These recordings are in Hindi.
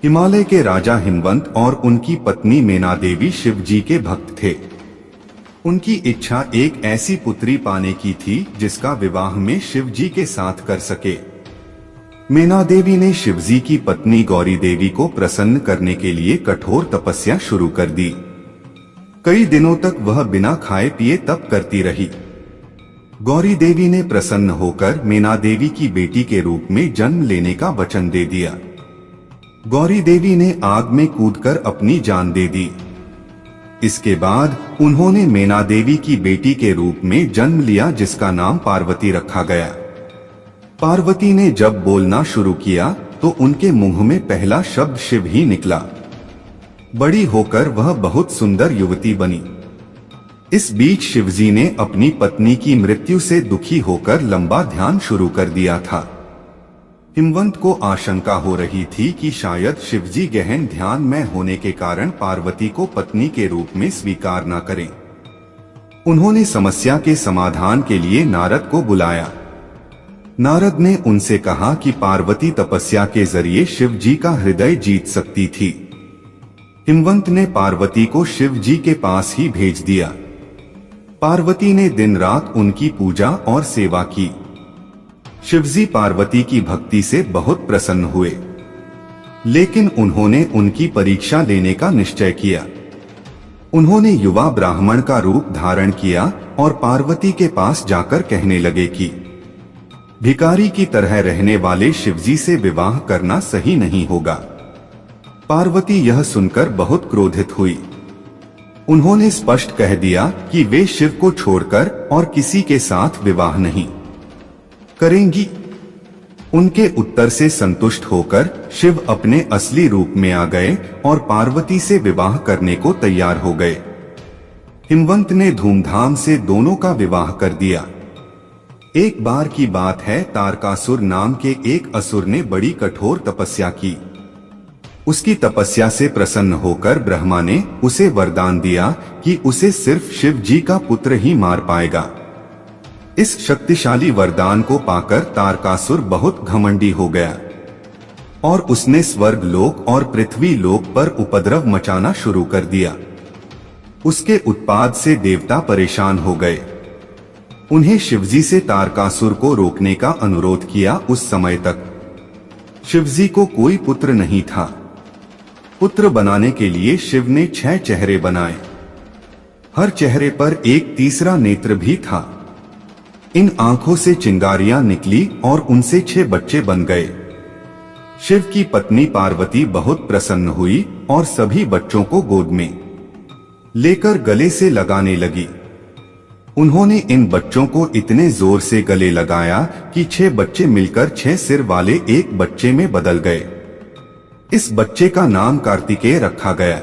हिमालय के राजा हिमवंत और उनकी पत्नी मेना देवी शिव जी के भक्त थे। उनकी इच्छा एक ऐसी पुत्री पाने की थी जिसका विवाह में शिव जी के साथ कर सके। मेना देवी ने शिव जी की पत्नी गौरी देवी को प्रसन्न करने के लिए कठोर तपस्या शुरू कर दी। कई दिनों तक वह बिना खाए पिए तप करती रही। गौरी देवी ने प्रसन्न होकर मेना देवी की बेटी के रूप में जन्म लेने का वचन दे दिया। गौरी देवी ने आग में कूदकर अपनी जान दे दी। इसके बाद उन्होंने मेना देवी की बेटी के रूप में जन्म लिया जिसका नाम पार्वती रखा गया। पार्वती ने जब बोलना शुरू किया तो उनके मुंह में पहला शब्द शिव ही निकला। बड़ी होकर वह बहुत सुंदर युवती बनी। इस बीच शिवजी ने अपनी पत्नी की मृत्यु से दुखी होकर लंबा ध्यान शुरू कर दिया था। हिमवंत को आशंका हो रही थी कि शायद शिवजी गहन ध्यान में होने के कारण पार्वती को पत्नी के रूप में स्वीकार न करें। उन्होंने समस्या के समाधान के लिए नारद को बुलाया। नारद ने उनसे कहा कि पार्वती तपस्या के जरिए शिव जी का हृदय जीत सकती थी। हिमवंत ने पार्वती को शिव जी के पास ही भेज दिया। पार्वती ने दिन रात उनकी पूजा और सेवा की। शिवजी पार्वती की भक्ति से बहुत प्रसन्न हुए, लेकिन उन्होंने उनकी परीक्षा लेने का निश्चय किया। उन्होंने युवा ब्राह्मण का रूप धारण किया और पार्वती के पास जाकर कहने लगे कि भिखारी की तरह रहने वाले शिवजी से विवाह करना सही नहीं होगा। पार्वती यह सुनकर बहुत क्रोधित हुई। उन्होंने स्पष्ट कह दिया कि वे शिव को छोड़कर और किसी के साथ विवाह नहीं करेंगी। उनके उत्तर से संतुष्ट होकर शिव अपने असली रूप में आ गए और पार्वती से विवाह करने को तैयार हो गए। हिमवंत ने धूमधाम से दोनों का विवाह कर दिया। एक बार की बात है, तारकासुर नाम के एक असुर ने बड़ी कठोर तपस्या की। उसकी तपस्या से प्रसन्न होकर ब्रह्मा ने उसे वरदान दिया कि उसे सिर्फ शिव जी का पुत्र ही मार पाएगा। इस शक्तिशाली वरदान को पाकर तारकासुर बहुत घमंडी हो गया और उसने स्वर्ग लोक और पृथ्वी लोक पर उपद्रव मचाना शुरू कर दिया। उसके उत्पात से देवता परेशान हो गए। उन्हें शिवजी से तारकासुर को रोकने का अनुरोध किया। उस समय तक शिवजी को कोई पुत्र नहीं था। पुत्र बनाने के लिए शिव ने 6 चेहरे बनाए। हर चेहरे पर एक तीसरा नेत्र भी था। इन आंखों से चिंगारियां निकली और उनसे 6 बच्चे बन गए। शिव की पत्नी पार्वती बहुत प्रसन्न हुई और सभी बच्चों को गोद में लेकर गले से लगाने लगी। उन्होंने इन बच्चों को इतने जोर से गले लगाया कि 6 बच्चे मिलकर 6 सिर वाले एक बच्चे में बदल गए। इस बच्चे का नाम कार्तिकेय रखा गया।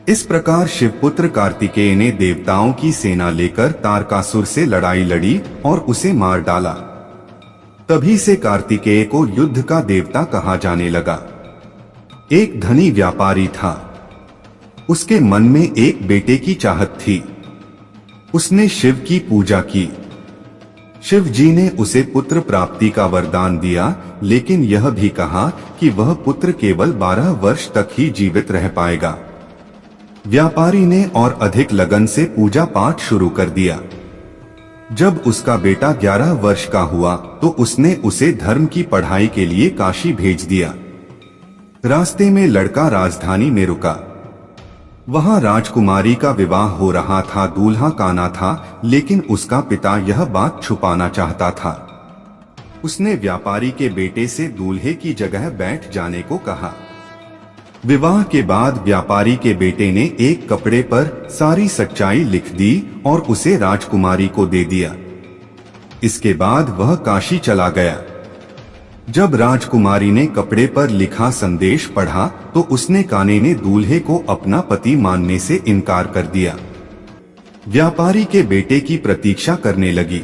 इस प्रकार शिवपुत्र कार्तिकेय ने देवताओं की सेना लेकर तारकासुर से लड़ाई लड़ी और उसे मार डाला। तभी से कार्तिकेय को युद्ध का देवता कहा जाने लगा। एक धनी व्यापारी था। उसके मन में एक बेटे की चाहत थी। उसने शिव की पूजा की। शिव जी ने उसे पुत्र प्राप्ति का वरदान दिया, लेकिन यह भी कहा कि वह पुत्र केवल 12 वर्ष तक ही जीवित रह पाएगा। व्यापारी ने और अधिक लगन से पूजा पाठ शुरू कर दिया। जब उसका बेटा 11 वर्ष का हुआ तो उसने उसे धर्म की पढ़ाई के लिए काशी भेज दिया। रास्ते में लड़का राजधानी में रुका। वहां राजकुमारी का विवाह हो रहा था। दूल्हा काना था, लेकिन उसका पिता यह बात छुपाना चाहता था। उसने व्यापारी के बेटे से दूल्हे की जगह बैठ जाने को कहा। विवाह के बाद व्यापारी के बेटे ने एक कपड़े पर सारी सच्चाई लिख दी और उसे राजकुमारी को दे दिया। इसके बाद वह काशी चला गया। जब राजकुमारी ने कपड़े पर लिखा संदेश पढ़ा तो उसने काने ने दूल्हे को अपना पति मानने से इनकार कर दिया। व्यापारी के बेटे की प्रतीक्षा करने लगी।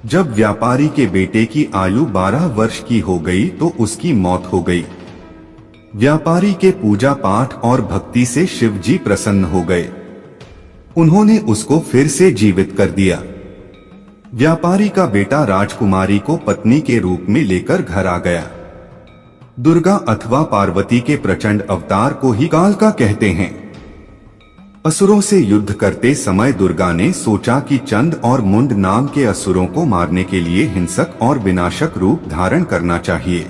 जब व्यापारी के बेटे की आयु 12 वर्ष की हो गई तो उसकी मौत हो गई। व्यापारी के पूजा पाठ और भक्ति से शिव जी प्रसन्न हो गए। उन्होंने उसको फिर से जीवित कर दिया। व्यापारी का बेटा राजकुमारी को पत्नी के रूप में लेकर घर आ गया। दुर्गा अथवा पार्वती के प्रचंड अवतार को ही कालका कहते हैं। असुरों से युद्ध करते समय दुर्गा ने सोचा कि चंद और मुंड नाम के असुरों को मारने के लिए हिंसक और विनाशक रूप धारण करना चाहिए।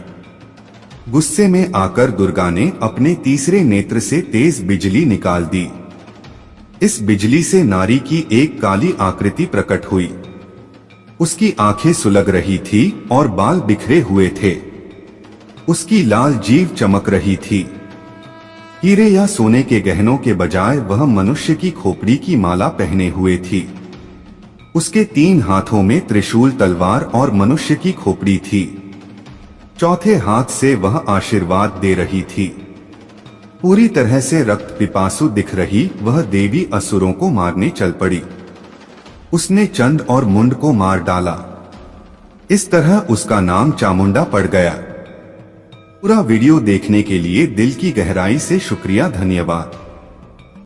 गुस्से में आकर दुर्गा ने अपने तीसरे नेत्र से तेज बिजली निकाल दी। इस बिजली से नारी की एक काली आकृति प्रकट हुई। उसकी आंखें सुलग रही थी और बाल बिखरे हुए थे। उसकी लाल जीभ चमक रही थी। हीरे या सोने के गहनों के बजाय वह मनुष्य की खोपड़ी की माला पहने हुए थी। उसके 3 हाथों में त्रिशूल, तलवार और मनुष्य की खोपड़ी थी। चौथे हाथ से वह आशीर्वाद दे रही थी। पूरी तरह से रक्त पिपासु दिख रही वह देवी असुरों को मारने चल पड़ी। उसने चंद और मुंड को मार डाला। इस तरह उसका नाम चामुंडा पड़ गया। पूरा वीडियो देखने के लिए दिल की गहराई से शुक्रिया, धन्यवाद।